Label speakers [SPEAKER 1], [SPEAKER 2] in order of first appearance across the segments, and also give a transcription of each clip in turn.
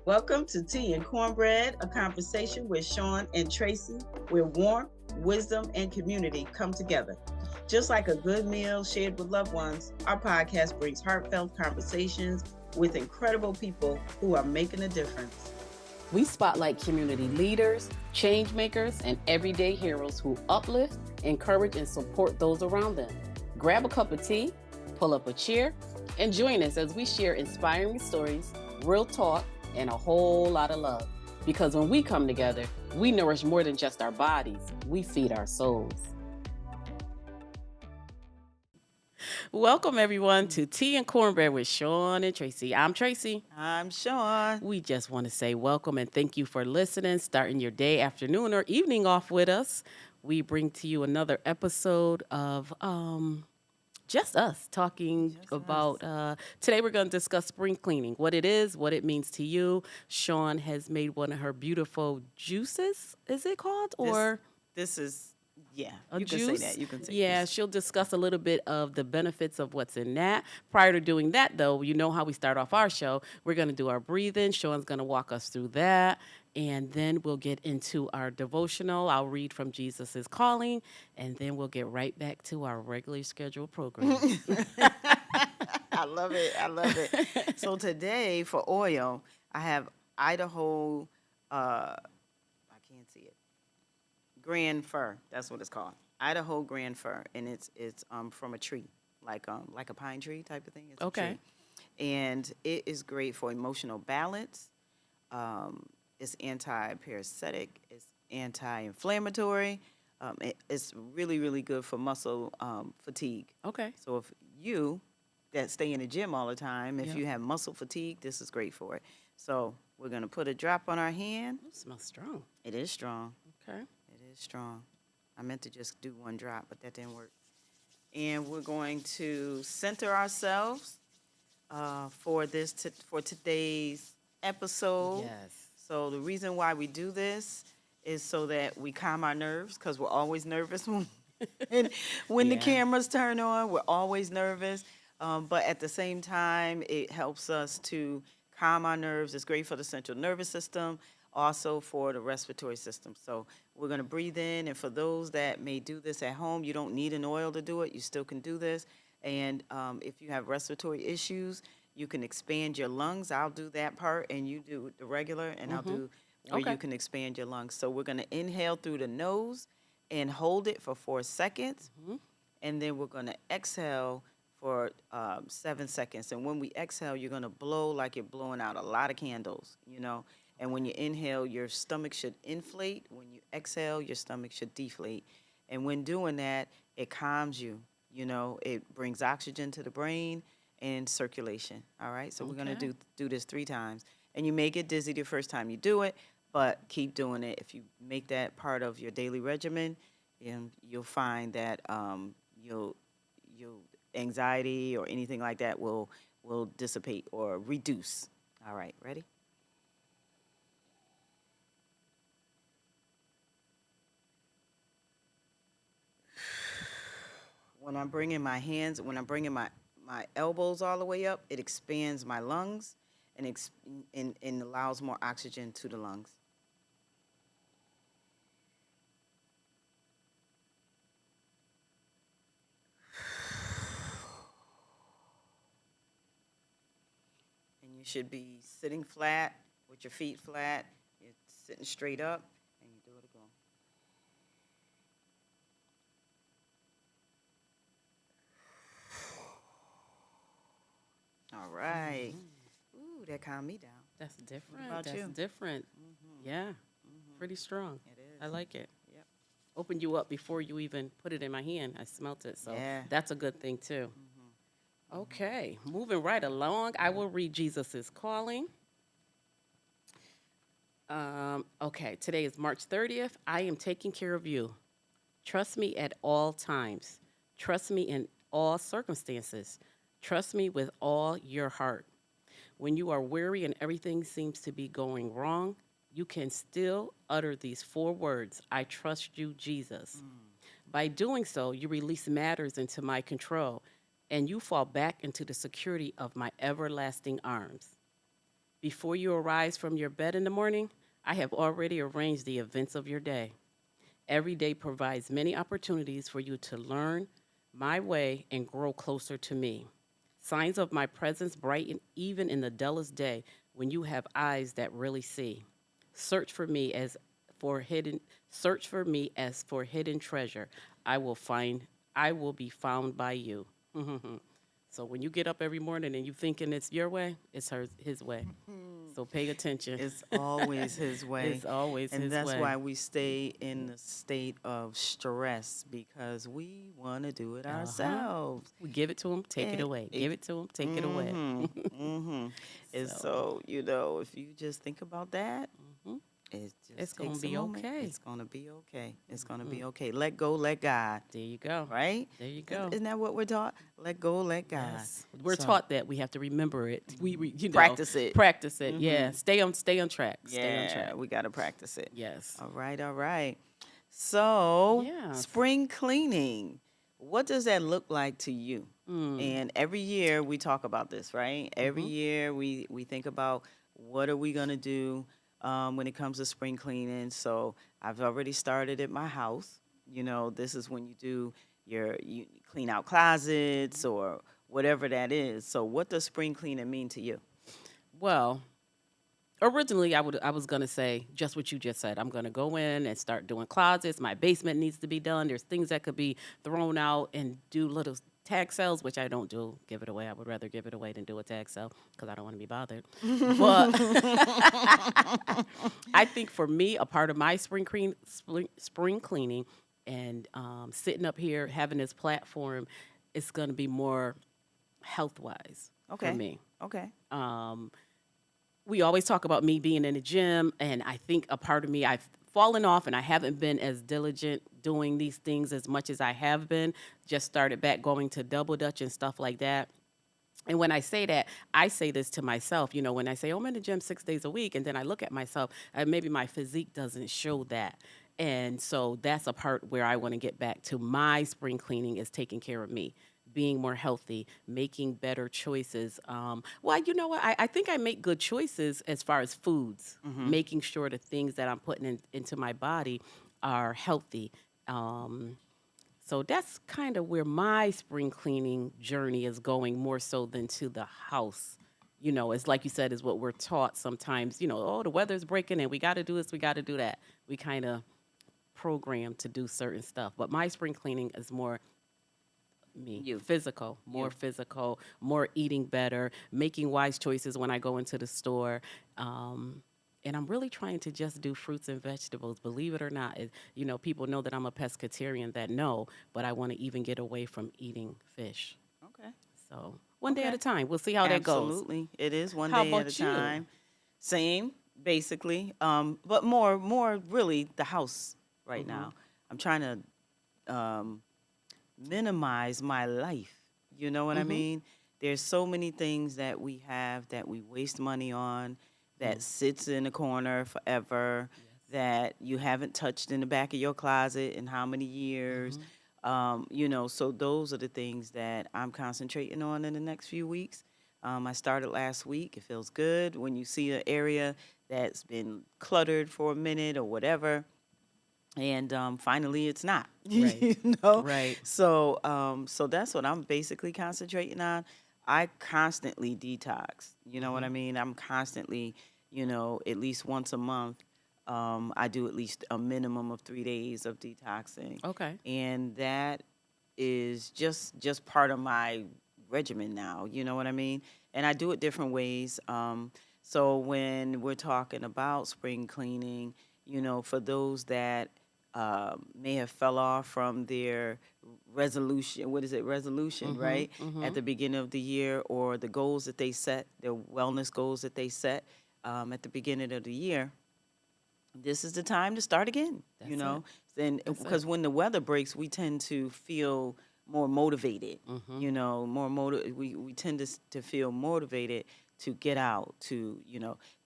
[SPEAKER 1] Welcome to Tea and Cornbread, a conversation with Shawne and Tracy, where warmth, wisdom, and community come together. Just like a good meal shared with loved ones, our podcast brings heartfelt conversations with incredible people who are making a difference.
[SPEAKER 2] We spotlight community leaders, change makers, and everyday heroes who uplift, encourage, and support those around them. Grab a cup of tea, pull up a chair, and join us as we share inspiring stories, real talk, and a whole lot of love. Because when we come together, we nourish more than just our bodies, we feed our souls. Welcome, everyone, to Tea and Cornbread with Shawne and Tracy. I'm Tracy.
[SPEAKER 3] I'm Shawne.
[SPEAKER 2] We just want to say welcome and thank you for listening, starting your day, afternoon, or evening off with us. We bring to you another episode of just us talking about, today we're going to discuss spring cleaning, what it is, what it means to you. Shawne has made one of her beautiful juices, is it called?
[SPEAKER 3] This is, yeah,
[SPEAKER 2] a
[SPEAKER 3] you
[SPEAKER 2] juice?
[SPEAKER 3] can say that. You can say
[SPEAKER 2] Yeah, she'll discuss a little bit of the benefits of what's in that. Prior to doing that, though, you know how we start off our show. We're going to do our breathing. Shawne's going to walk us through that. And then we'll get into our devotional. I'll read from Jesus is Calling. And then we'll get right back to our regularly scheduled program.
[SPEAKER 3] I love it. I love it. So today for oil, I have Idaho, I can't see it, grand fir. That's what it's called. Idaho grand fir. And it's from a tree, like a pine tree type of thing. It's
[SPEAKER 2] Okay.
[SPEAKER 3] a tree. And it is great for emotional balance. It's anti-parasitic. It's anti-inflammatory. It's really, really good for muscle fatigue.
[SPEAKER 2] Okay.
[SPEAKER 3] So if you that stay in the gym all the time, if
[SPEAKER 2] Yep.
[SPEAKER 3] you have muscle fatigue, this is great for it. So we're going to put a drop on our hand.
[SPEAKER 2] It smells strong.
[SPEAKER 3] It is strong.
[SPEAKER 2] Okay.
[SPEAKER 3] It is strong. I meant to just do one drop, but that didn't work. And we're going to center ourselves for today's episode.
[SPEAKER 2] Yes.
[SPEAKER 3] So the reason why we do this is so that we calm our nerves, because we're always nervous when the
[SPEAKER 2] Yeah.
[SPEAKER 3] cameras turn on. We're always nervous, but at the same time, it helps us to calm our nerves. It's great for the central nervous system, also for the respiratory system. So we're going to breathe in, and for those that may do this at home, you don't need an oil to do it. You still can do this. And if you have respiratory issues, you can expand your lungs. I'll do that part, and you do the regular, and I'll do where
[SPEAKER 2] Okay.
[SPEAKER 3] you can expand your lungs. So we're going to inhale through the nose and hold it for 4 seconds, and then we're going to exhale for 7 seconds. And when we exhale, you're going to blow like you're blowing out a lot of candles, you know. And when you inhale, your stomach should inflate. When you exhale, your stomach should deflate. And when doing that, it calms you. You know, it brings oxygen to the brain and circulation. All right, so we're going
[SPEAKER 2] Okay.
[SPEAKER 3] to do this 3 times. And you may get dizzy the first time you do it, but keep doing it. If you make that part of your daily regimen, you'll find that you'll anxiety or anything like that will dissipate or reduce. All right, ready? When I'm bringing my elbows all the way up, it expands my lungs and allows more oxygen to the lungs. And you should be sitting flat with your feet flat. You're sitting straight up, and you do it again. All right. Ooh, that calmed me down.
[SPEAKER 2] That's different.
[SPEAKER 3] about
[SPEAKER 2] That's
[SPEAKER 3] you?
[SPEAKER 2] different. Yeah. Pretty strong.
[SPEAKER 3] It is.
[SPEAKER 2] I like it.
[SPEAKER 3] Yep.
[SPEAKER 2] Opened you up before you even put it in my hand. I smelt it. So
[SPEAKER 3] Yeah.
[SPEAKER 2] that's a good thing, too. Okay. Moving right along, I will read Jesus is Calling. Okay. Today is March 30th. I am taking care of you. Trust me at all times. Trust me in all circumstances. Trust me with all your heart. When you are weary and everything seems to be going wrong, you can still utter these 4 words, I trust you, Jesus. By doing so, you release matters into my control, and you fall back into the security of my everlasting arms. Before you arise from your bed in the morning, I have already arranged the events of your day. Every day provides many opportunities for you to learn my way and grow closer to me. Signs of my presence brighten even in the dullest day when you have eyes that really see. Search for me as for hidden search for me as for hidden treasure. I will find I will be found by you. So when you get up every morning and you thinking it's your way, it's his way. So pay attention.
[SPEAKER 3] It's always his way.
[SPEAKER 2] It's always
[SPEAKER 3] And
[SPEAKER 2] his
[SPEAKER 3] that's
[SPEAKER 2] way.
[SPEAKER 3] why we stay in the state of stress because we want to do it ourselves.
[SPEAKER 2] We give it to him, take it
[SPEAKER 3] Eh,
[SPEAKER 2] away.
[SPEAKER 3] eh,
[SPEAKER 2] Give it to him, take it away.
[SPEAKER 3] Mm-hmm. And so, if you just think about that,
[SPEAKER 2] Mhm.
[SPEAKER 3] it just
[SPEAKER 2] It's gonna
[SPEAKER 3] takes
[SPEAKER 2] be
[SPEAKER 3] a moment.
[SPEAKER 2] okay.
[SPEAKER 3] It's gonna be okay. It's gonna be okay. Let go, let God.
[SPEAKER 2] There you go.
[SPEAKER 3] Right?
[SPEAKER 2] There you go.
[SPEAKER 3] Isn't that what we're taught? Let go, let God.
[SPEAKER 2] Yes, we're
[SPEAKER 3] So,
[SPEAKER 2] taught that we have to remember it.
[SPEAKER 3] Practice it.
[SPEAKER 2] Practice it. Yeah,
[SPEAKER 3] Mhm.
[SPEAKER 2] stay on track. Stay on
[SPEAKER 3] Yeah,
[SPEAKER 2] track.
[SPEAKER 3] we got to practice it.
[SPEAKER 2] Yes.
[SPEAKER 3] All right, all right. So,
[SPEAKER 2] Yes.
[SPEAKER 3] spring cleaning, what does that look like to you?
[SPEAKER 2] Mm.
[SPEAKER 3] And every year we talk about this, right? Every year we think about what are we going to do when it comes to spring cleaning. So, I've already started at my house. This is when you clean out closets or whatever that is. So, what does spring cleaning mean to you?
[SPEAKER 2] Well, originally I was gonna say just what you just said. I'm gonna go in and start doing closets. My basement needs to be done. There's things that could be thrown out and do little tag sales, which I don't do. Give it away. I would rather give it away than do a tag sale because I don't want to be bothered. But I think for me, a part of my spring cleaning and sitting up here having this platform, it's gonna be more health wise for
[SPEAKER 3] Okay.
[SPEAKER 2] me.
[SPEAKER 3] Okay.
[SPEAKER 2] We always talk about me being in the gym, and I think a part of me, I've fallen off and I haven't been as diligent doing these things as much as I have been. Just started back going to double dutch and stuff like that. And when I say that, I say this to myself. When I say, oh, I'm in the gym 6 days a week, and then I look at myself, maybe my physique doesn't show that. And so that's a part where I want to get back to my spring cleaning is taking care of me, being more healthy, making better choices. Well, you know what? I think I make good choices as far as foods, making sure the things that I'm putting into my body are healthy. So that's kind of where my spring cleaning journey is going more so than to the house. It's like you said, is what we're taught sometimes, oh, the weather's breaking and we got to do this, we got to do that. We kind of programmed to do certain stuff. But my spring cleaning is more me,
[SPEAKER 3] You.
[SPEAKER 2] physical, more eating better, making wise choices when I go into the store. And I'm really trying to just do fruits and vegetables. Believe it or not, people know that I'm a pescatarian that know, but I want to even get away from eating fish.
[SPEAKER 3] Okay.
[SPEAKER 2] So one day at
[SPEAKER 3] Okay.
[SPEAKER 2] a time. We'll see how that goes.
[SPEAKER 3] Absolutely. It is one
[SPEAKER 2] How
[SPEAKER 3] day at a
[SPEAKER 2] about you?
[SPEAKER 3] time. Same, basically. But more really the house right now. I'm trying to minimize my life. You know what I mean? There's so many things that we have that we waste money on, that sits in the corner forever, that you haven't touched in the back of your closet in how many years. So those are the things that I'm concentrating on in the next few weeks. I started last week. It feels good when you see an area that's been cluttered for a minute or whatever, and finally it's not.
[SPEAKER 2] Right.
[SPEAKER 3] You know.
[SPEAKER 2] Right.
[SPEAKER 3] So that's what I'm basically concentrating on. I constantly detox. You know what I mean? I'm constantly, at least once a month. I do at least a minimum of 3 days of detoxing.
[SPEAKER 2] Okay.
[SPEAKER 3] And that is just part of my regimen now. You know what I mean? And I do it different ways. So when we're talking about spring cleaning, for those that may have fell off from their resolution, what is it, resolution, right? At the beginning of the year, or the goals that they set, their wellness goals that they set at the beginning of the year, this is the time to start again.
[SPEAKER 2] That's it.
[SPEAKER 3] And
[SPEAKER 2] That's
[SPEAKER 3] because when the weather breaks, we tend to feel more motivated. We tend to feel motivated to get out.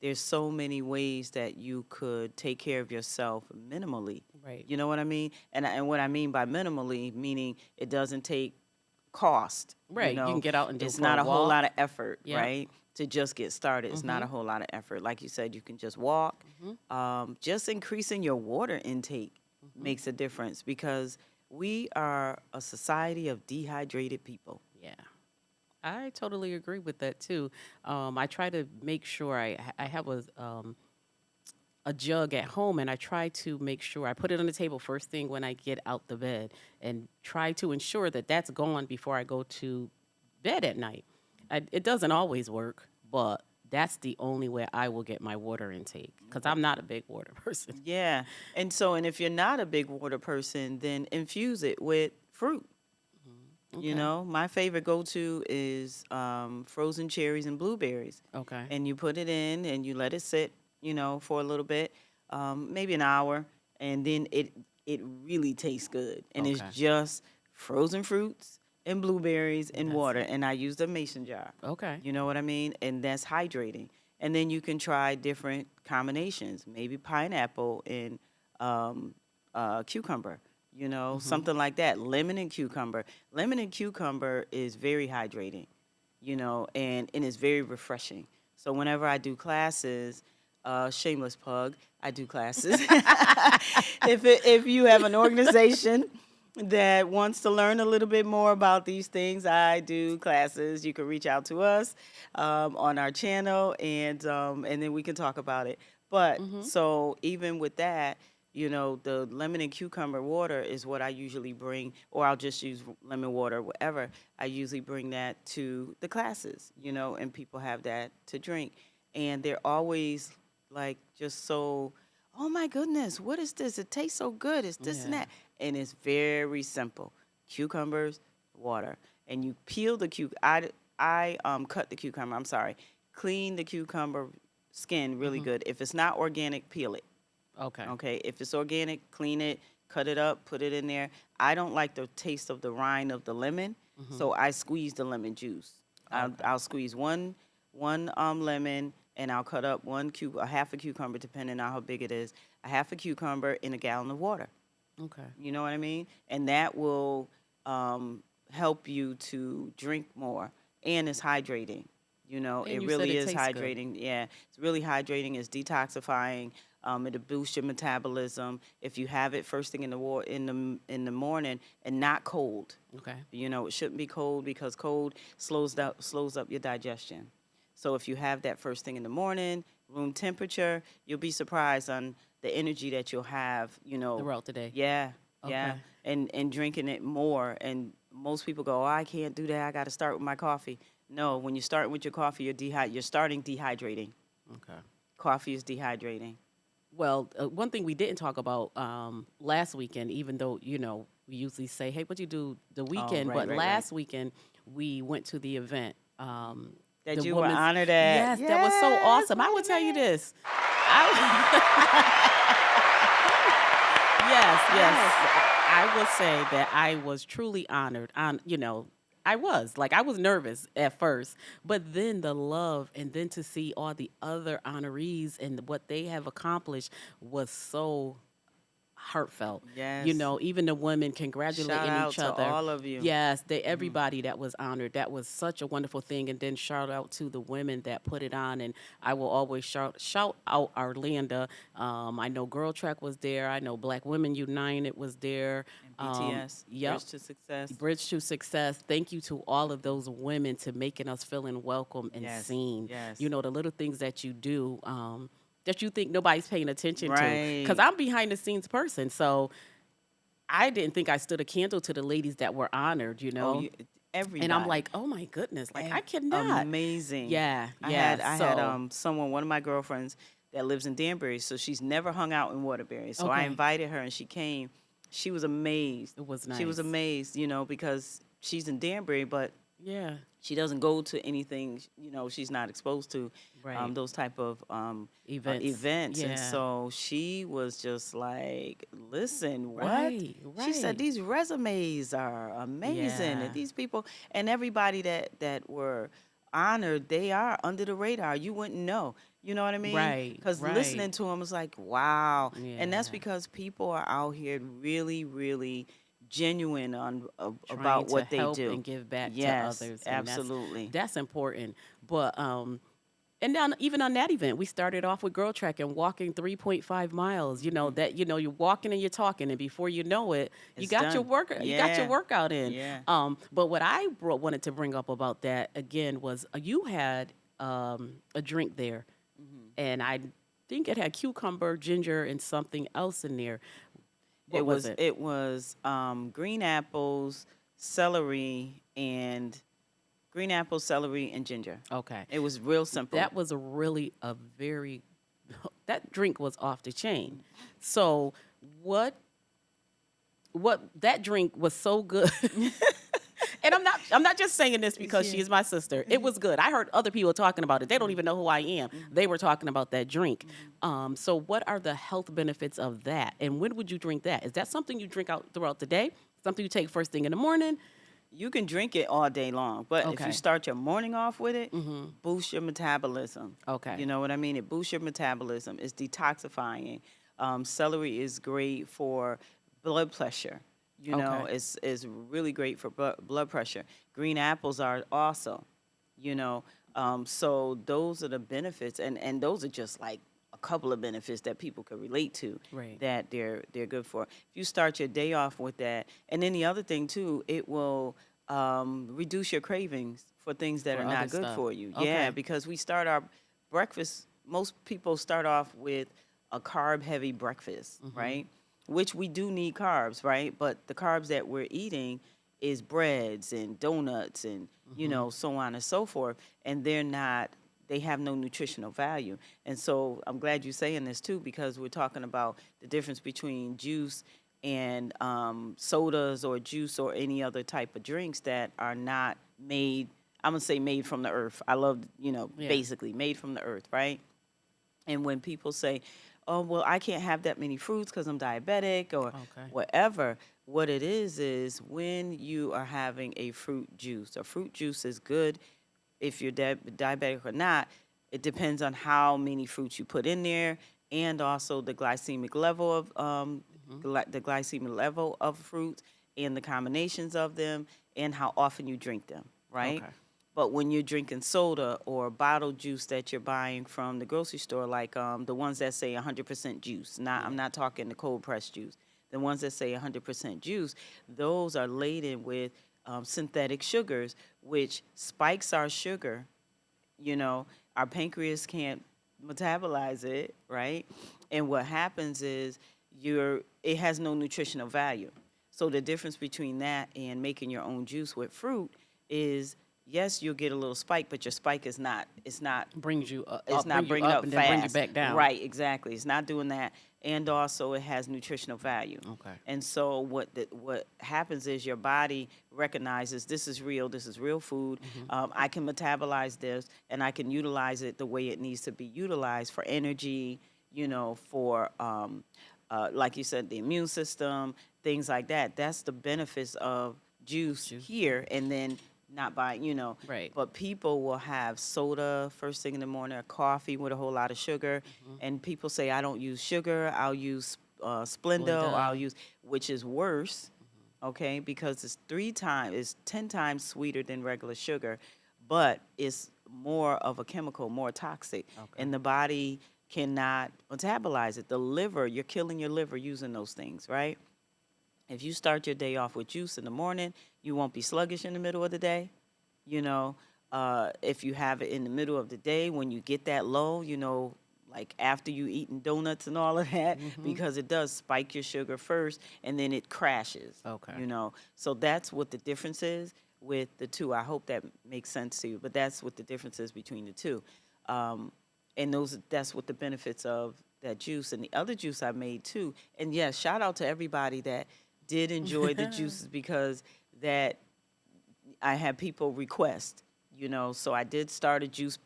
[SPEAKER 3] There's so many ways that you could take care of yourself minimally.
[SPEAKER 2] Right.
[SPEAKER 3] You know what I mean? And what I mean by minimally, meaning it doesn't take cost.
[SPEAKER 2] Right. You can get out and do
[SPEAKER 3] it's
[SPEAKER 2] for
[SPEAKER 3] not
[SPEAKER 2] a
[SPEAKER 3] a whole
[SPEAKER 2] walk.
[SPEAKER 3] lot of effort,
[SPEAKER 2] Yeah.
[SPEAKER 3] right? to just get started. It's not a whole lot of effort. Like you said, you can just walk. Just increasing your water intake makes a difference because we are a society of dehydrated people.
[SPEAKER 2] Yeah. I totally agree with that too. I try to make sure I have a jug at home, and I try to make sure I put it on the table first thing when I get out the bed, and try to ensure that that's gone before I go to bed at night. It doesn't always work, but that's the only way I will get my water intake because I'm not a big water person.
[SPEAKER 3] Yeah. And if you're not a big water person, then infuse it with fruit. You
[SPEAKER 2] Okay.
[SPEAKER 3] know, my favorite go-to is frozen cherries and blueberries.
[SPEAKER 2] Okay.
[SPEAKER 3] And you put it in and you let it sit, for a little bit, maybe an hour, and then it really tastes good. And it's
[SPEAKER 2] Okay.
[SPEAKER 3] just frozen fruits and blueberries and
[SPEAKER 2] That's
[SPEAKER 3] water.
[SPEAKER 2] it.
[SPEAKER 3] And I use the mason jar.
[SPEAKER 2] Okay.
[SPEAKER 3] You know what I mean? And that's hydrating. And then you can try different combinations, maybe pineapple and cucumber, something like that. Lemon and cucumber. Lemon and cucumber is very hydrating, and it's very refreshing. So whenever I do classes, shameless plug, I do classes. If you have an organization that wants to learn a little bit more about these things, I do classes. You can reach out to us on our channel, and then we can talk about it. But so even with that, the lemon and cucumber water is what I usually bring, or I'll just use lemon water, whatever. I usually bring that to the classes, and people have that to drink. And they're always like just so, oh my goodness, what is this? It tastes so good. It's this and
[SPEAKER 2] Yeah.
[SPEAKER 3] that. And it's very simple. Cucumbers, water. And you peel the I cut the cucumber, I'm sorry. Clean the cucumber skin really good. If it's not organic, peel it.
[SPEAKER 2] Okay.
[SPEAKER 3] Okay, if it's organic, clean it, cut it up, put it in there. I don't like the taste of the rind of the lemon, so I squeeze the lemon juice.
[SPEAKER 2] Okay.
[SPEAKER 3] I'll squeeze one lemon, and I'll cut up a half a cucumber, depending on how big it is, a half a cucumber in a gallon of water.
[SPEAKER 2] Okay.
[SPEAKER 3] You know what I mean? And that will help you to drink more, and it's hydrating.
[SPEAKER 2] And
[SPEAKER 3] It
[SPEAKER 2] you said
[SPEAKER 3] really
[SPEAKER 2] it
[SPEAKER 3] is
[SPEAKER 2] tastes good.
[SPEAKER 3] hydrating. Yeah, it's really hydrating. It's detoxifying. It'll boost your metabolism if you have it first thing in the morning and not cold.
[SPEAKER 2] Okay.
[SPEAKER 3] It shouldn't be cold because cold slows up your digestion. So if you have that first thing in the morning, room temperature, you'll be surprised on the energy that you'll have.
[SPEAKER 2] Throughout the day.
[SPEAKER 3] Yeah, yeah,
[SPEAKER 2] Okay.
[SPEAKER 3] and drinking it more. And most people go, "Oh, I can't do that. I got to start with my coffee." No, when you start with your coffee, you're starting dehydrating.
[SPEAKER 2] Okay.
[SPEAKER 3] Coffee is dehydrating.
[SPEAKER 2] Well, one thing we didn't talk about last weekend, even though, we usually say, hey, what you do the weekend?
[SPEAKER 3] right,
[SPEAKER 2] But
[SPEAKER 3] right,
[SPEAKER 2] last weekend, we went to the event.
[SPEAKER 3] That
[SPEAKER 2] The
[SPEAKER 3] you were
[SPEAKER 2] women's-
[SPEAKER 3] honored at.
[SPEAKER 2] Yes, that was so
[SPEAKER 3] Yes,
[SPEAKER 2] awesome. I
[SPEAKER 3] wait
[SPEAKER 2] will
[SPEAKER 3] a
[SPEAKER 2] tell you
[SPEAKER 3] minute.
[SPEAKER 2] this. Yes, yes. I will say that I was truly honored. I was nervous at first, but then the love, and then to see all the other honorees and what they have accomplished was so heartfelt.
[SPEAKER 3] Yes.
[SPEAKER 2] Even the women congratulating
[SPEAKER 3] Shout out
[SPEAKER 2] each
[SPEAKER 3] to
[SPEAKER 2] other.
[SPEAKER 3] all of you.
[SPEAKER 2] Yes, everybody that was honored. That was such a wonderful thing. And then shout out to the women that put it on. And I will always shout out Arlinda. I know Girl Track was there. I know Black Women United was there.
[SPEAKER 3] And BTS,
[SPEAKER 2] Yep.
[SPEAKER 3] Bridge to Success.
[SPEAKER 2] Bridge to Success. Thank you to all of those women to making us feeling welcome and
[SPEAKER 3] Yes,
[SPEAKER 2] seen.
[SPEAKER 3] yes.
[SPEAKER 2] The little things that you do that you think nobody's paying attention to.
[SPEAKER 3] Right.
[SPEAKER 2] Because I'm behind the scenes person. So I didn't think I stood a candle to the ladies that were honored,
[SPEAKER 3] Oh, everybody.
[SPEAKER 2] And I'm like, oh my goodness, like I cannot.
[SPEAKER 3] Amazing.
[SPEAKER 2] Yeah,
[SPEAKER 3] I
[SPEAKER 2] yeah.
[SPEAKER 3] had someone, one of my girlfriends that lives in Danbury, so she's never hung out in Waterbury. So I
[SPEAKER 2] Okay.
[SPEAKER 3] invited her and she came. She was amazed.
[SPEAKER 2] It was
[SPEAKER 3] She was
[SPEAKER 2] nice.
[SPEAKER 3] amazed, because she's in Danbury, but
[SPEAKER 2] Yeah,
[SPEAKER 3] she doesn't go to anything, she's not exposed to
[SPEAKER 2] Right.
[SPEAKER 3] those type of
[SPEAKER 2] events.
[SPEAKER 3] And
[SPEAKER 2] Yeah.
[SPEAKER 3] so she was just like, listen, what?
[SPEAKER 2] Right,
[SPEAKER 3] She said,
[SPEAKER 2] right.
[SPEAKER 3] these resumes are amazing.
[SPEAKER 2] Yeah.
[SPEAKER 3] And these people, and everybody that were honored, they are under the radar. You wouldn't know. You know what I mean?
[SPEAKER 2] Right,
[SPEAKER 3] Because
[SPEAKER 2] right.
[SPEAKER 3] listening to them was like, wow. And that's
[SPEAKER 2] Yeah.
[SPEAKER 3] because people are out here really, really genuine
[SPEAKER 2] Trying
[SPEAKER 3] about
[SPEAKER 2] to
[SPEAKER 3] what they
[SPEAKER 2] help
[SPEAKER 3] do.
[SPEAKER 2] and give back
[SPEAKER 3] Yes,
[SPEAKER 2] to others. And
[SPEAKER 3] absolutely.
[SPEAKER 2] that's important. But And then even on that event, we started off with Girl Trek and walking 3.5 miles. You know that you're walking and you're talking, and before you know it, you
[SPEAKER 3] It's
[SPEAKER 2] got your
[SPEAKER 3] done.
[SPEAKER 2] work you got your
[SPEAKER 3] Yeah.
[SPEAKER 2] workout in.
[SPEAKER 3] Yeah.
[SPEAKER 2] But what I wanted to bring up about that again was you had a drink there, and I think it had cucumber, ginger, and something else in there. What was it?
[SPEAKER 3] It was green apples, celery, and green apples, celery, and ginger.
[SPEAKER 2] Okay,
[SPEAKER 3] It was real simple.
[SPEAKER 2] that was a very that drink was off the chain. So what that drink was so good. And I'm not just saying this because she is my sister. It was good. I heard other people talking about it. They don't even know who I am. They were talking about that drink. So what are the health benefits of that? And when would you drink that? Is that something you drink out throughout the day? Something you take first thing in the morning?
[SPEAKER 3] You can drink it all day long, but if
[SPEAKER 2] Okay.
[SPEAKER 3] you start your morning off with it, boost your metabolism.
[SPEAKER 2] Okay.
[SPEAKER 3] You know what I mean? It boosts your metabolism. It's detoxifying. Celery is great for blood pressure. You know,
[SPEAKER 2] Okay.
[SPEAKER 3] it's really great for blood pressure. Green apples are also, you know. So those are the benefits, and those are just like a couple of benefits that people could relate to,
[SPEAKER 2] Right.
[SPEAKER 3] that they're good for. If you start your day off with that, and then the other thing too, it will reduce your cravings for things that
[SPEAKER 2] For
[SPEAKER 3] are
[SPEAKER 2] other
[SPEAKER 3] not good
[SPEAKER 2] stuff.
[SPEAKER 3] for you.
[SPEAKER 2] Okay.
[SPEAKER 3] Yeah, because we start our breakfast. Most people start off with a carb heavy breakfast, right? Which we do need carbs, right? But the carbs that we're eating is breads and donuts and so on and so forth, and they have no nutritional value. And so I'm glad you're saying this too, because we're talking about the difference between juice and sodas or juice or any other type of drinks that are not made. I'm gonna say made from the earth. I love
[SPEAKER 2] Yeah.
[SPEAKER 3] basically made from the earth, right? And when people say, "Oh, well, I can't have that many fruits because I'm diabetic," or
[SPEAKER 2] Okay.
[SPEAKER 3] whatever, what it is when you are having a fruit juice. A fruit juice is good if you're diabetic or not. It depends on how many fruits you put in there, and also the glycemic level of the glycemic level of fruits, and the combinations of them, and how often you drink them, right?
[SPEAKER 2] Okay.
[SPEAKER 3] But when you're drinking soda or bottled juice that you're buying from the grocery store, like the ones that say 100% juice, I'm not talking the cold pressed juice. The ones that say 100% juice, those are laden with synthetic sugars, which spikes our sugar. Our pancreas can't metabolize it, right? And what happens is it has no nutritional value. So the difference between that and making your own juice with fruit is, yes, you'll get a little spike, but your spike is not,
[SPEAKER 2] Brings you
[SPEAKER 3] it's not
[SPEAKER 2] bring you
[SPEAKER 3] bringing
[SPEAKER 2] up
[SPEAKER 3] up
[SPEAKER 2] and
[SPEAKER 3] fast.
[SPEAKER 2] then bring you back down.
[SPEAKER 3] Right, exactly. It's not doing that. And also it has nutritional value.
[SPEAKER 2] Okay.
[SPEAKER 3] And so what happens is your body recognizes this is real food. I can metabolize this and I can utilize it the way it needs to be utilized for energy, for like you said, the immune system, things like that. That's the benefits of juice here, and then not buying.
[SPEAKER 2] Right.
[SPEAKER 3] But people will have soda first thing in the morning, or coffee with a whole lot of sugar, and people say, I don't use sugar, I'll use Splenda, or I'll
[SPEAKER 2] Splenda.
[SPEAKER 3] use, which is worse, okay, because it's 10 times sweeter than regular sugar, but it's more of a chemical, more toxic,
[SPEAKER 2] Okay.
[SPEAKER 3] and the body cannot metabolize it. The liver, you're killing your liver using those things, right? If you start your day off with juice in the morning, you won't be sluggish in the middle of the day. You know, if you have it in the middle of the day when you get that low, like after you eating donuts and all of that, because it does spike your sugar first and then it crashes.
[SPEAKER 2] Okay.
[SPEAKER 3] So that's what the difference is with the two. I hope that makes sense to you, but that's what the difference is between the two. And that's what the benefits of that juice and the other juice I made too. And yes, shout out to everybody that did enjoy the juices, because that I had people request, so I did start a juice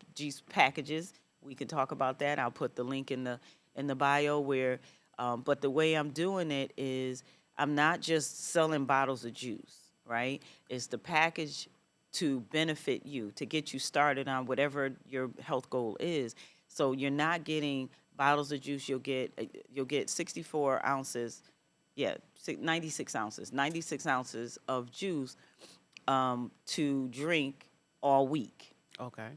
[SPEAKER 3] packages. We can talk about that. I'll put the link in the bio where, but the way I'm doing it is I'm not just selling bottles of juice, right? It's the package to benefit you, to get you started on whatever your health goal is. So you're not getting bottles of juice. You'll get 64 ounces, 96 ounces of juice to drink all week.
[SPEAKER 2] Okay.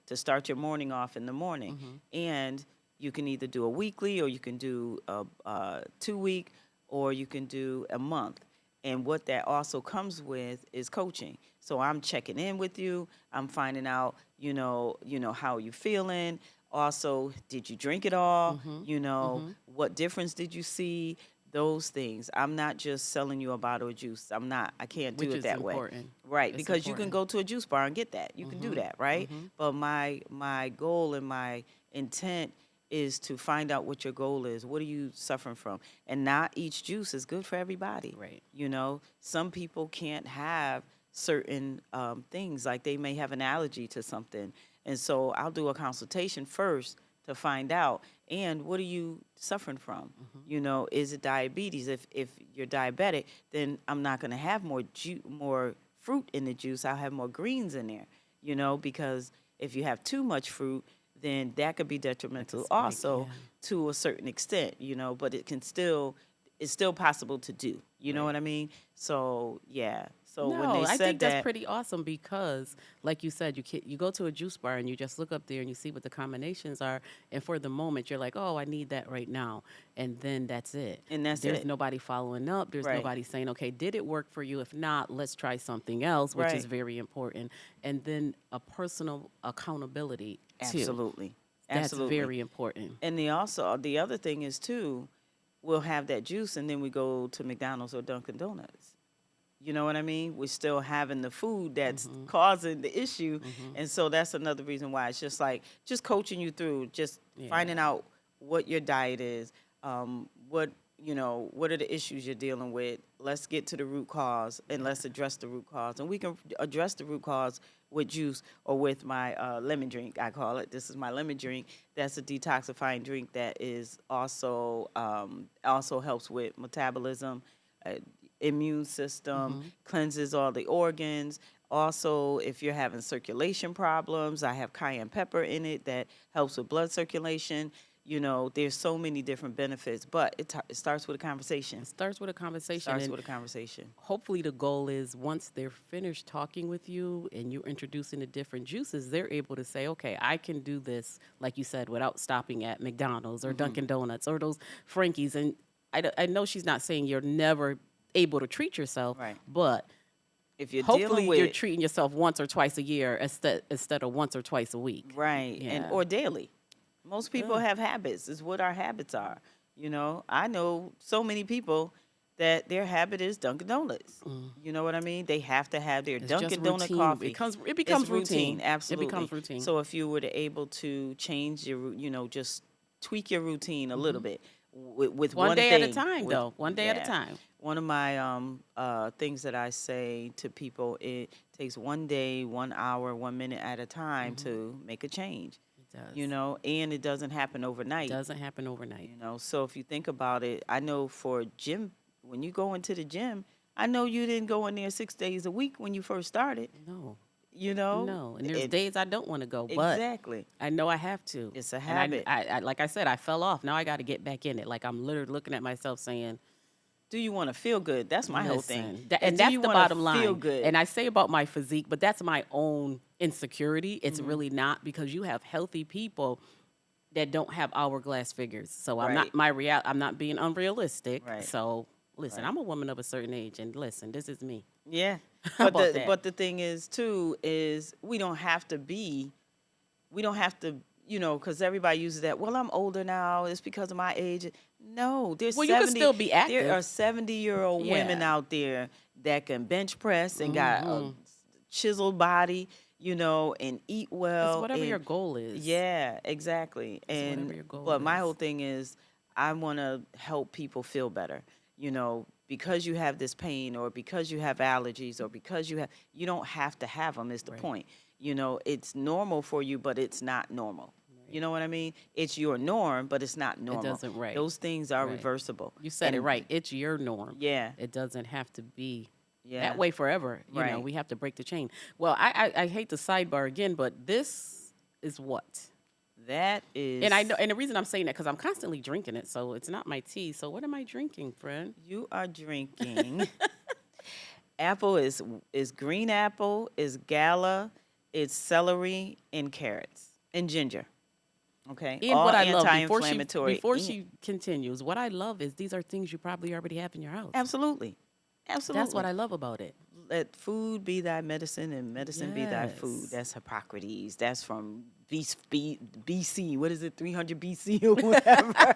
[SPEAKER 3] To start your morning off in the morning.
[SPEAKER 2] Mm-hmm.
[SPEAKER 3] And you can either do a weekly, or you can do a 2 week, or you can do a month. And what that also comes with is coaching. So I'm checking in with you. I'm finding out, how you feeling. Also, did you drink it all?
[SPEAKER 2] Mm-hmm. Mm-hmm.
[SPEAKER 3] What difference did you see? Those things. I'm not just selling you a bottle of juice. I'm not. I can't do
[SPEAKER 2] Which
[SPEAKER 3] it
[SPEAKER 2] is
[SPEAKER 3] that way.
[SPEAKER 2] important.
[SPEAKER 3] Right,
[SPEAKER 2] It's
[SPEAKER 3] because you can
[SPEAKER 2] important.
[SPEAKER 3] go to a juice bar and get that. You can do
[SPEAKER 2] Mm-hmm.
[SPEAKER 3] that, right?
[SPEAKER 2] Mm-hmm.
[SPEAKER 3] But my goal and my intent is to find out what your goal is. What are you suffering from? And not each juice is good for everybody.
[SPEAKER 2] Right.
[SPEAKER 3] Some people can't have certain things, like they may have an allergy to something. And so I'll do a consultation first to find out. And what are you suffering from?
[SPEAKER 2] Mm-hmm.
[SPEAKER 3] Is it diabetes? If you're diabetic, then I'm not going to have more fruit in the juice. I'll have more greens in there, because if you have too much fruit, then that could be
[SPEAKER 2] Like a
[SPEAKER 3] detrimental
[SPEAKER 2] spike.
[SPEAKER 3] also
[SPEAKER 2] Yeah.
[SPEAKER 3] to a certain extent, but it's still possible to do. You know
[SPEAKER 2] Right.
[SPEAKER 3] what I mean? So, yeah. So when
[SPEAKER 2] No,
[SPEAKER 3] they
[SPEAKER 2] I
[SPEAKER 3] said
[SPEAKER 2] think that's
[SPEAKER 3] that,
[SPEAKER 2] pretty awesome because, like you said, you go to a juice bar and you just look up there and you see what the combinations are, and for the moment you're like, oh, I need that right now, and then that's it.
[SPEAKER 3] and that's
[SPEAKER 2] There's
[SPEAKER 3] it.
[SPEAKER 2] nobody following up. There's
[SPEAKER 3] Right.
[SPEAKER 2] nobody saying, okay, did it work for you? If not, let's try something else, which is
[SPEAKER 3] Right.
[SPEAKER 2] very important. And then a personal accountability too.
[SPEAKER 3] Absolutely.
[SPEAKER 2] That's
[SPEAKER 3] Absolutely.
[SPEAKER 2] very important.
[SPEAKER 3] And the other thing is too, we'll have that juice and then we go to McDonald's or Dunkin' Donuts. You know what I mean? We're still having the food that's
[SPEAKER 2] Mm-hmm.
[SPEAKER 3] causing the issue.
[SPEAKER 2] Mm-hmm.
[SPEAKER 3] And so that's another reason why it's just coaching you through, just finding
[SPEAKER 2] Yeah.
[SPEAKER 3] out what your diet is, what are the issues you're dealing with. Let's get to the root cause and let's address the root cause. And we can address the root cause with juice or with my lemon drink, I call it. This is my lemon drink. That's a detoxifying drink that is also helps with metabolism, uh, immune system,
[SPEAKER 2] Mm-hmm.
[SPEAKER 3] cleanses all the organs. Also, if you're having circulation problems, I have cayenne pepper in it that helps with blood circulation. There's so many different benefits, but it starts with a conversation.
[SPEAKER 2] It starts with a conversation,
[SPEAKER 3] Starts
[SPEAKER 2] and
[SPEAKER 3] with a conversation.
[SPEAKER 2] hopefully the goal is once they're finished talking with you and you're introducing the different juices, they're able to say, okay, I can do this, like you said, without stopping at McDonald's or Dunkin' Donuts or those Frankie's. And I know she's not saying you're never able to treat yourself,
[SPEAKER 3] Right.
[SPEAKER 2] but
[SPEAKER 3] If you're
[SPEAKER 2] hopefully
[SPEAKER 3] dealing
[SPEAKER 2] you're
[SPEAKER 3] with
[SPEAKER 2] treating yourself once or twice a year instead of once or twice a week.
[SPEAKER 3] right and
[SPEAKER 2] Yeah.
[SPEAKER 3] or daily. Most people
[SPEAKER 2] Ugh.
[SPEAKER 3] have habits. Is what our habits are. I know so many people that their habit is Dunkin' Donuts.
[SPEAKER 2] Mm.
[SPEAKER 3] You know what I mean? They have to have their
[SPEAKER 2] It's just
[SPEAKER 3] Dunkin' Donut
[SPEAKER 2] routine.
[SPEAKER 3] coffee.
[SPEAKER 2] It becomes
[SPEAKER 3] It's
[SPEAKER 2] routine.
[SPEAKER 3] routine,
[SPEAKER 2] It becomes
[SPEAKER 3] absolutely.
[SPEAKER 2] routine.
[SPEAKER 3] So if you were to able to change just tweak your routine a little bit with
[SPEAKER 2] One
[SPEAKER 3] one
[SPEAKER 2] day at a
[SPEAKER 3] thing.
[SPEAKER 2] time,
[SPEAKER 3] With
[SPEAKER 2] though. One day at a
[SPEAKER 3] yeah,
[SPEAKER 2] time.
[SPEAKER 3] one of my things that I say to people, it takes 1 day, 1 hour, 1 minute at a time to make a change.
[SPEAKER 2] It does.
[SPEAKER 3] And it doesn't happen overnight.
[SPEAKER 2] Doesn't happen overnight.
[SPEAKER 3] So if you think about it, I know for gym, when you go into the gym, I know you didn't go in there 6 days a week when you first started.
[SPEAKER 2] No.
[SPEAKER 3] You know,
[SPEAKER 2] No, and there's
[SPEAKER 3] It-
[SPEAKER 2] days I don't want to go, but
[SPEAKER 3] exactly.
[SPEAKER 2] I know I have to.
[SPEAKER 3] It's a
[SPEAKER 2] And
[SPEAKER 3] habit.
[SPEAKER 2] like I said, I fell off. Now I got to get back in it. Like I'm literally looking at myself saying,
[SPEAKER 3] Do you want to feel good? That's my whole thing.
[SPEAKER 2] listen,
[SPEAKER 3] Is
[SPEAKER 2] and
[SPEAKER 3] do
[SPEAKER 2] that's
[SPEAKER 3] you
[SPEAKER 2] the
[SPEAKER 3] wanna
[SPEAKER 2] bottom
[SPEAKER 3] Feel
[SPEAKER 2] line.
[SPEAKER 3] good.
[SPEAKER 2] And I say about my physique, but that's my own insecurity. It's
[SPEAKER 3] Mm-hmm.
[SPEAKER 2] really not because you have healthy people that don't have hourglass figures. So
[SPEAKER 3] Right.
[SPEAKER 2] I'm not being unrealistic.
[SPEAKER 3] Right.
[SPEAKER 2] So listen,
[SPEAKER 3] Right.
[SPEAKER 2] I'm a woman of a certain age, and listen, this is me.
[SPEAKER 3] Yeah.
[SPEAKER 2] How
[SPEAKER 3] But
[SPEAKER 2] about
[SPEAKER 3] the
[SPEAKER 2] that?
[SPEAKER 3] but the thing is too is we don't have to, because everybody uses that. Well, I'm older now. It's because of my age. No, there's
[SPEAKER 2] Well, you can
[SPEAKER 3] 70.
[SPEAKER 2] still be
[SPEAKER 3] There are
[SPEAKER 2] active.
[SPEAKER 3] 70-year-old women
[SPEAKER 2] Yeah.
[SPEAKER 3] out there that can bench press and got a chiseled body, and eat
[SPEAKER 2] It's
[SPEAKER 3] well.
[SPEAKER 2] whatever your
[SPEAKER 3] And
[SPEAKER 2] goal is.
[SPEAKER 3] yeah, exactly.
[SPEAKER 2] It's whatever
[SPEAKER 3] And
[SPEAKER 2] your goal
[SPEAKER 3] but my
[SPEAKER 2] is.
[SPEAKER 3] whole thing is I want to help people feel better. Because you have this pain or because you have allergies or because you don't have to have them is the
[SPEAKER 2] Right.
[SPEAKER 3] point. It's normal for you, but it's not normal. You
[SPEAKER 2] Right.
[SPEAKER 3] know what I mean? It's your norm, but it's not normal.
[SPEAKER 2] doesn't, right.
[SPEAKER 3] Those things are
[SPEAKER 2] Right.
[SPEAKER 3] reversible.
[SPEAKER 2] You said it
[SPEAKER 3] And
[SPEAKER 2] right. It's your norm.
[SPEAKER 3] Yeah,
[SPEAKER 2] It doesn't have to be
[SPEAKER 3] yeah.
[SPEAKER 2] that way forever.
[SPEAKER 3] Right.
[SPEAKER 2] We have to break the chain. Well, I hate to sidebar again, but this is what.
[SPEAKER 3] That is.
[SPEAKER 2] And I know, and the reason I'm saying that because I'm constantly drinking it, so it's not my tea. So what am I drinking, friend?
[SPEAKER 3] You are drinking. Apple is green apple, is gala, It's celery and carrots and ginger. Okay,
[SPEAKER 2] And
[SPEAKER 3] all
[SPEAKER 2] what I love
[SPEAKER 3] anti-inflammatory.
[SPEAKER 2] before she continues, what I love is these are things you probably already have in your house.
[SPEAKER 3] Absolutely,
[SPEAKER 2] That's what
[SPEAKER 3] absolutely.
[SPEAKER 2] I love about it.
[SPEAKER 3] Let food be thy medicine and medicine be thy food.
[SPEAKER 2] Yes.
[SPEAKER 3] That's Hippocrates. That's from BC. What is it, 300 BC or whatever?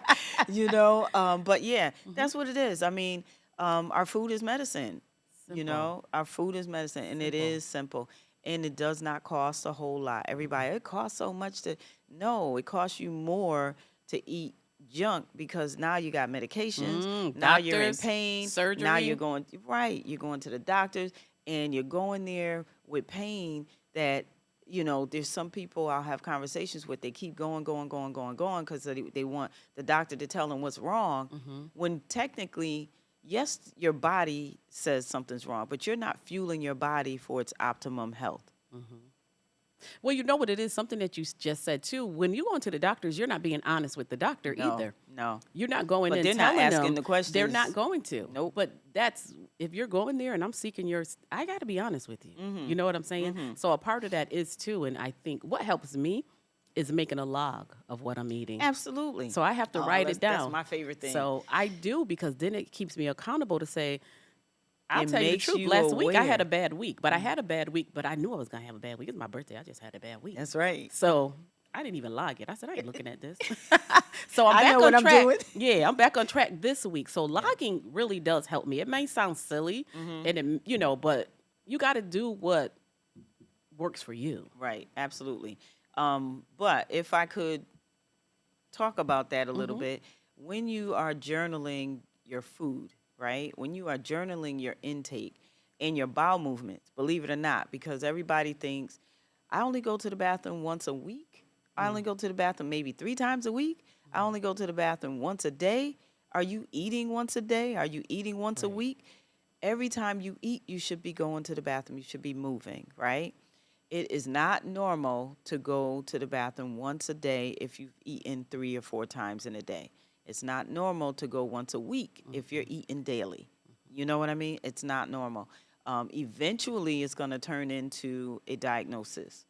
[SPEAKER 3] But yeah,
[SPEAKER 2] Hmm.
[SPEAKER 3] that's what it is. I mean, our food is medicine.
[SPEAKER 2] Simple.
[SPEAKER 3] Our food is medicine, and it
[SPEAKER 2] Simple.
[SPEAKER 3] is simple, and it does not cost a whole lot. Everybody, it costs so much to. No, it costs you more to eat junk because now you got medications. Now you're in
[SPEAKER 2] Doctors,
[SPEAKER 3] pain. Now you're
[SPEAKER 2] surgery.
[SPEAKER 3] going right. You're going to the doctors, and you're going there with pain that there's some people I'll have conversations with. They keep going because they want the doctor to tell them what's wrong,
[SPEAKER 2] Hmm.
[SPEAKER 3] when technically, yes, your body says something's wrong, but you're not fueling your body for its optimum health.
[SPEAKER 2] Well, you know what it is? Something that you just said too. When you go into the doctors, you're not being honest with the doctor
[SPEAKER 3] No,
[SPEAKER 2] either.
[SPEAKER 3] no.
[SPEAKER 2] You're not going
[SPEAKER 3] But
[SPEAKER 2] in
[SPEAKER 3] they're not
[SPEAKER 2] telling
[SPEAKER 3] asking
[SPEAKER 2] them
[SPEAKER 3] the
[SPEAKER 2] they're not
[SPEAKER 3] questions.
[SPEAKER 2] going to.
[SPEAKER 3] Nope.
[SPEAKER 2] But that's if you're going there and I'm seeking yours, I got to be honest with you. You know what I'm saying?
[SPEAKER 3] Mm-hmm.
[SPEAKER 2] So a part of that is too, and I think what helps me is making a log of what I'm eating.
[SPEAKER 3] Absolutely.
[SPEAKER 2] So I have to
[SPEAKER 3] Oh,
[SPEAKER 2] write
[SPEAKER 3] that's
[SPEAKER 2] it down.
[SPEAKER 3] my favorite thing.
[SPEAKER 2] So I do because then it keeps me accountable to say, I'll
[SPEAKER 3] It
[SPEAKER 2] tell you the
[SPEAKER 3] makes
[SPEAKER 2] truth.
[SPEAKER 3] you
[SPEAKER 2] Last week I had a
[SPEAKER 3] aware.
[SPEAKER 2] bad week, but I had a bad week, but I knew I was gonna have a bad week. It's my birthday. I just had a bad week.
[SPEAKER 3] That's right.
[SPEAKER 2] So I didn't even log it. I said, I ain't looking at this. So I'm
[SPEAKER 3] I
[SPEAKER 2] back
[SPEAKER 3] know what
[SPEAKER 2] on
[SPEAKER 3] I'm
[SPEAKER 2] track.
[SPEAKER 3] doing.
[SPEAKER 2] Yeah, I'm back on track this week. So logging really does help me. It may sound silly,
[SPEAKER 3] Mm-hmm.
[SPEAKER 2] and but you got to do what works for you.
[SPEAKER 3] Right. Absolutely. But if I could talk about that a little
[SPEAKER 2] Hmm.
[SPEAKER 3] bit, when you are journaling your food, right? When you are journaling your intake and your bowel movements, believe it or not, because everybody thinks I only go to the bathroom once a week. I only go to the bathroom maybe 3 times a week. I only go to the bathroom once a day. Are you eating once a day? Are you eating once a
[SPEAKER 2] Right.
[SPEAKER 3] week? Every time you eat, you should be going to the bathroom. You should be moving, right? It is not normal to go to the bathroom once a day if you've eaten 3 or 4 times in a day. It's not normal to go once a week if you're eating daily. You know what I mean? It's not normal. Eventually, it's going to turn into a diagnosis.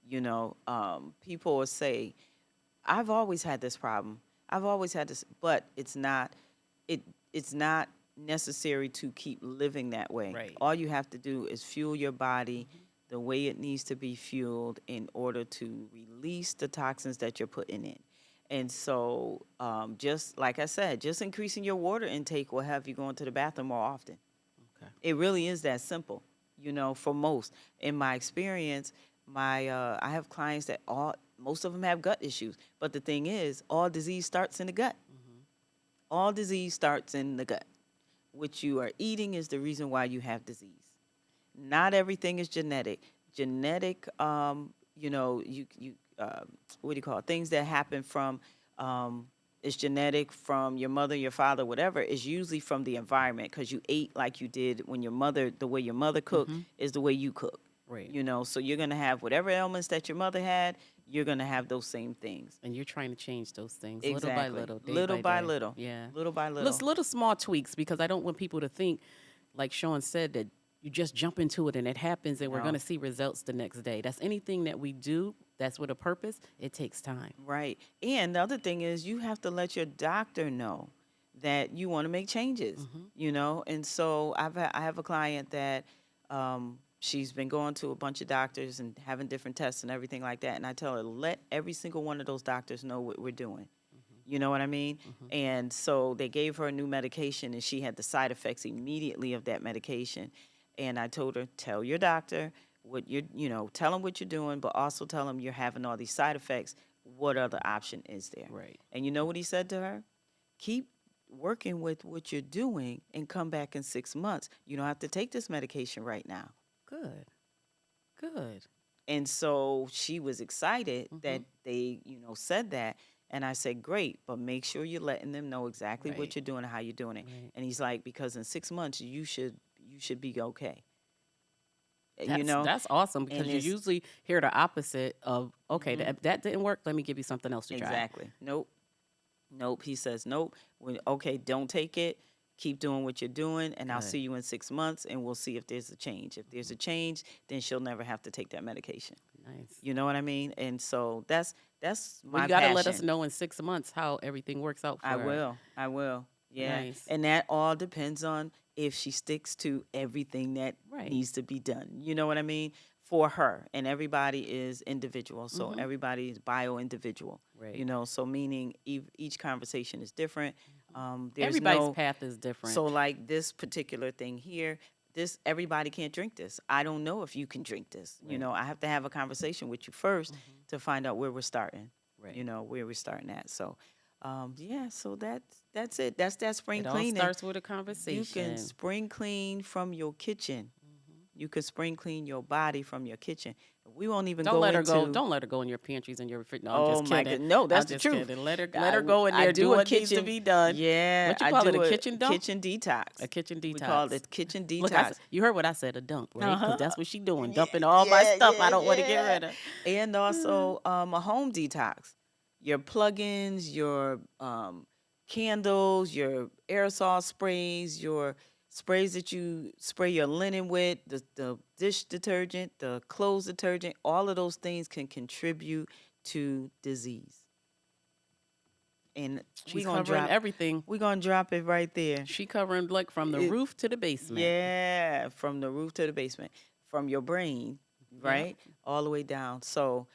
[SPEAKER 3] People will say, I've always had this problem. I've always had this, but it it's not necessary to keep living that way.
[SPEAKER 2] Right.
[SPEAKER 3] All you have to do is fuel your body the way it needs to be fueled in order to release the toxins that you're putting in. And so, just like I said, just increasing your water intake will have you going to the bathroom more often.
[SPEAKER 2] Okay.
[SPEAKER 3] It really is that simple, for most. In my experience, I have clients that most of them have gut issues. But the thing is, all disease starts in the gut. All disease starts in the gut. What you are eating is the reason why you have disease. Not everything is genetic. Genetic, what do you call it? Things that happen from, is genetic from your mother, your father, whatever, is usually from the environment because you ate like you did when the way your mother cooked is the way you cook.
[SPEAKER 2] Right.
[SPEAKER 3] So you're going to have whatever ailments that your mother had, you're going to have those same things.
[SPEAKER 2] And you're trying to change those things little by
[SPEAKER 3] Exactly.
[SPEAKER 2] little, day
[SPEAKER 3] Little by
[SPEAKER 2] day.
[SPEAKER 3] little.
[SPEAKER 2] Yeah.
[SPEAKER 3] Little by little.
[SPEAKER 2] Little small tweaks because I don't want people to think, like Shawne said, that you just jump into it and it happens and we're
[SPEAKER 3] No.
[SPEAKER 2] going to see results the next day. That's anything that we do that's with a purpose. It takes time.
[SPEAKER 3] Right. And the other thing is you have to let your doctor know that you want to make changes, And so I have a client that she's been going to a bunch of doctors and having different tests and everything like that. And I tell her, let every single one of those doctors know what we're doing. You know what I mean? And so they gave her a new medication and she had the side effects immediately of that medication. And I told her, tell your doctor tell him what you're doing, but also tell him you're having all these side effects. What other option is there?
[SPEAKER 2] Right.
[SPEAKER 3] And you know what he said to her? Keep working with what you're doing and come back in 6 months. You don't have to take this medication right now.
[SPEAKER 2] Good. Good.
[SPEAKER 3] And so she was excited that they, said that. And I said, great, but make sure you're letting them know exactly
[SPEAKER 2] Right.
[SPEAKER 3] what you're doing and how you're doing it.
[SPEAKER 2] Right.
[SPEAKER 3] And he's like, because in 6 months you should be okay. And,
[SPEAKER 2] That's awesome because
[SPEAKER 3] and
[SPEAKER 2] you
[SPEAKER 3] it's
[SPEAKER 2] usually hear the opposite of, okay, that didn't work. Let me give you something else to try.
[SPEAKER 3] exactly. Nope. He says, nope. Okay, don't take it. Keep doing what you're doing, and I'll
[SPEAKER 2] Good.
[SPEAKER 3] see you in 6 months, and we'll see if there's a change. If there's a change, then she'll never have to take that medication.
[SPEAKER 2] Nice.
[SPEAKER 3] You know what I mean? And so that's
[SPEAKER 2] Well,
[SPEAKER 3] my
[SPEAKER 2] you got to let us
[SPEAKER 3] passion.
[SPEAKER 2] know in 6 months how everything works out for
[SPEAKER 3] I
[SPEAKER 2] her.
[SPEAKER 3] will. I will. Yeah.
[SPEAKER 2] Nice.
[SPEAKER 3] And that all depends on if she sticks to everything that
[SPEAKER 2] Right.
[SPEAKER 3] needs to be done. You know what I mean? For her. And everybody is individual. So
[SPEAKER 2] Mhm.
[SPEAKER 3] everybody is bio individual.
[SPEAKER 2] Right.
[SPEAKER 3] You know, so meaning each conversation is different. There's
[SPEAKER 2] Everybody's
[SPEAKER 3] no
[SPEAKER 2] path is different.
[SPEAKER 3] so like this particular thing here, this everybody can't drink this. I don't know if you can drink this. You
[SPEAKER 2] Right.
[SPEAKER 3] know, I have to have a conversation with you 1st to find out where we're starting.
[SPEAKER 2] Right.
[SPEAKER 3] You know, where we're starting at. So yeah, so that's it. That's that spring
[SPEAKER 2] It all
[SPEAKER 3] cleaning.
[SPEAKER 2] starts with a
[SPEAKER 3] You can
[SPEAKER 2] conversation.
[SPEAKER 3] spring clean from your kitchen. You can spring clean your body from your kitchen. We won't even
[SPEAKER 2] Don't
[SPEAKER 3] go
[SPEAKER 2] let her
[SPEAKER 3] into.
[SPEAKER 2] go. Don't let her go in your pantries and your refrigerator. No, I'm
[SPEAKER 3] Oh
[SPEAKER 2] just
[SPEAKER 3] my
[SPEAKER 2] kidding.
[SPEAKER 3] God, no, that's
[SPEAKER 2] I'm
[SPEAKER 3] the
[SPEAKER 2] just
[SPEAKER 3] truth.
[SPEAKER 2] kidding. Let her go in
[SPEAKER 3] I
[SPEAKER 2] there. Do
[SPEAKER 3] do a
[SPEAKER 2] what needs to
[SPEAKER 3] kitchen.
[SPEAKER 2] be done.
[SPEAKER 3] Yeah,
[SPEAKER 2] What you
[SPEAKER 3] I
[SPEAKER 2] call it?
[SPEAKER 3] do
[SPEAKER 2] A kitchen dunk?
[SPEAKER 3] kitchen detox.
[SPEAKER 2] A kitchen
[SPEAKER 3] We call
[SPEAKER 2] detox.
[SPEAKER 3] it kitchen
[SPEAKER 2] Look,
[SPEAKER 3] detox.
[SPEAKER 2] you heard what I said, a dump, right? Because
[SPEAKER 3] Uh-huh.
[SPEAKER 2] that's what she doing,
[SPEAKER 3] Yeah,
[SPEAKER 2] dumping all my stuff I don't want to get
[SPEAKER 3] yeah.
[SPEAKER 2] rid of.
[SPEAKER 3] And also a home detox. Your plugins, your candles, your aerosol sprays, your sprays that you spray your linen with, the dish detergent, the clothes detergent, all of those things can contribute to disease. And
[SPEAKER 2] She's covering everything.
[SPEAKER 3] we're gonna drop it right there.
[SPEAKER 2] She covering like from the
[SPEAKER 3] It-
[SPEAKER 2] roof to the basement.
[SPEAKER 3] Yeah, from the roof to the basement, from your brain, right, all the way down. So,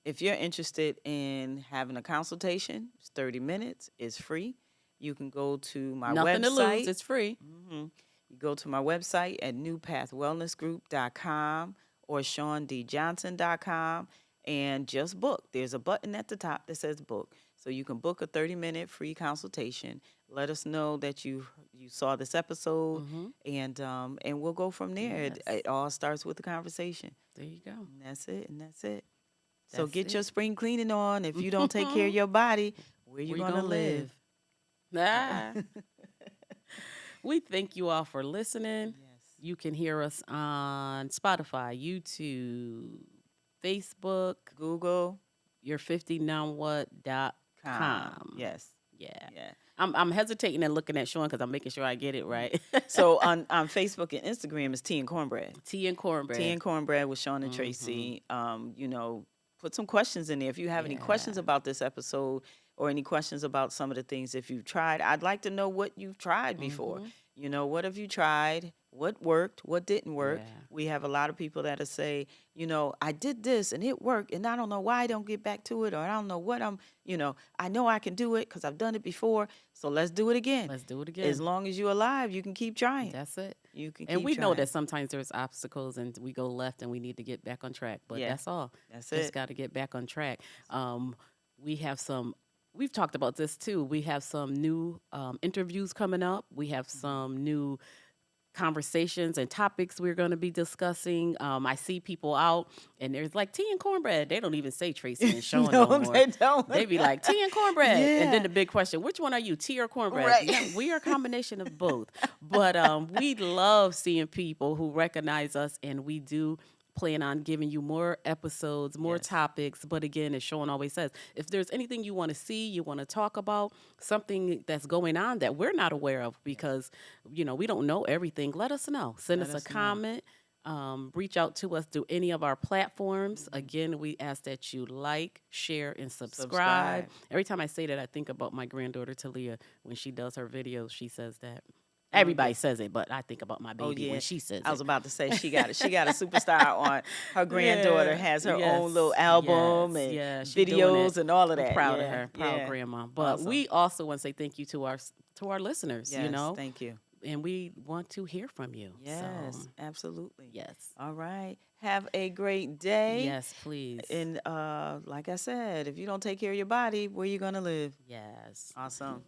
[SPEAKER 3] if you're interested in having a consultation, it's 30 minutes. It's free. You can go to my
[SPEAKER 2] Nothing to lose.
[SPEAKER 3] website.
[SPEAKER 2] It's free.
[SPEAKER 3] You go to my website at newpathwellnessgroup.com or ShawneDJohnson.com and just book. There's a button at the top that says book. So you can book a 30-minute free consultation. Let us know that you saw this episode, and we'll go from there.
[SPEAKER 2] Yes.
[SPEAKER 3] It all starts with the conversation.
[SPEAKER 2] There you go.
[SPEAKER 3] And that's it. And that's it. So
[SPEAKER 2] That's
[SPEAKER 3] get
[SPEAKER 2] it.
[SPEAKER 3] your spring cleaning on. If you don't take care of your body, where you
[SPEAKER 2] Where
[SPEAKER 3] gonna live?
[SPEAKER 2] Ah. We thank you all for listening.
[SPEAKER 3] Yes.
[SPEAKER 2] You can hear us on Spotify, YouTube, Facebook,
[SPEAKER 3] Google.
[SPEAKER 2] your50nowwhat.com.
[SPEAKER 3] Yes.
[SPEAKER 2] Yeah.
[SPEAKER 3] Yeah.
[SPEAKER 2] I'm hesitating and looking at Shawne because I'm making sure I get it right.
[SPEAKER 3] So on Facebook and Instagram is Tea and Cornbread.
[SPEAKER 2] Tea and Cornbread.
[SPEAKER 3] Tea and Cornbread with Shawne and Tracy. You know, put some questions in there. If you have any questions about this episode or any questions about some of the things if you've tried, I'd like to know what you've tried before. You know, what have you tried? What worked? What didn't work?
[SPEAKER 2] Yeah.
[SPEAKER 3] We have a lot of people that say, you know, I did this and it worked, and I don't know why I don't get back to it, or I don't know what I know I can do it because I've done it before. So let's do it again.
[SPEAKER 2] Let's do it again.
[SPEAKER 3] As long as you're alive, you can keep trying.
[SPEAKER 2] That's it.
[SPEAKER 3] You can
[SPEAKER 2] And
[SPEAKER 3] keep
[SPEAKER 2] we know
[SPEAKER 3] trying.
[SPEAKER 2] that sometimes there's obstacles and we go left and we need to get back on track. But
[SPEAKER 3] Yeah.
[SPEAKER 2] that's all.
[SPEAKER 3] That's
[SPEAKER 2] Just
[SPEAKER 3] it.
[SPEAKER 2] got to get back on track. We've talked about this too. We have some new interviews coming up. We have some new conversations and topics we're going to be discussing. I see people out and there's like Tea and Cornbread. They don't even say Tracy and Shawne no more.
[SPEAKER 3] They don't.
[SPEAKER 2] They be like Tea and Cornbread.
[SPEAKER 3] Yeah.
[SPEAKER 2] And then the big question, which one are you, tea or cornbread?
[SPEAKER 3] Right.
[SPEAKER 2] Yeah, we are a combination of both. But we love seeing people who recognize us, and we do plan on giving you more episodes, more topics. But again, as Shawne always says, if there's anything you want to see, you want to talk about, something that's going on that we're not aware of because, we don't know everything, let us know. Send us a comment. Reach out to us through any of our platforms. Again, we ask that you like, share, and subscribe. Every time I say that, I think about my granddaughter, Talia. When she does her videos, she says that. Everybody says it, but I think about my baby when she says it.
[SPEAKER 3] I was about to say she got it. She got a superstar on. Her granddaughter has her own little album and videos and all of that.
[SPEAKER 2] I'm proud of her, proud grandma. But we also want to say thank you to our listeners.
[SPEAKER 3] Yes, thank you.
[SPEAKER 2] And we want to hear from you.
[SPEAKER 3] Yes,
[SPEAKER 2] So,
[SPEAKER 3] absolutely.
[SPEAKER 2] yes.
[SPEAKER 3] All right. Have a great day.
[SPEAKER 2] Yes, please.
[SPEAKER 3] And like I said, if you don't take care of your body, where you gonna live?
[SPEAKER 2] Yes.
[SPEAKER 3] Awesome.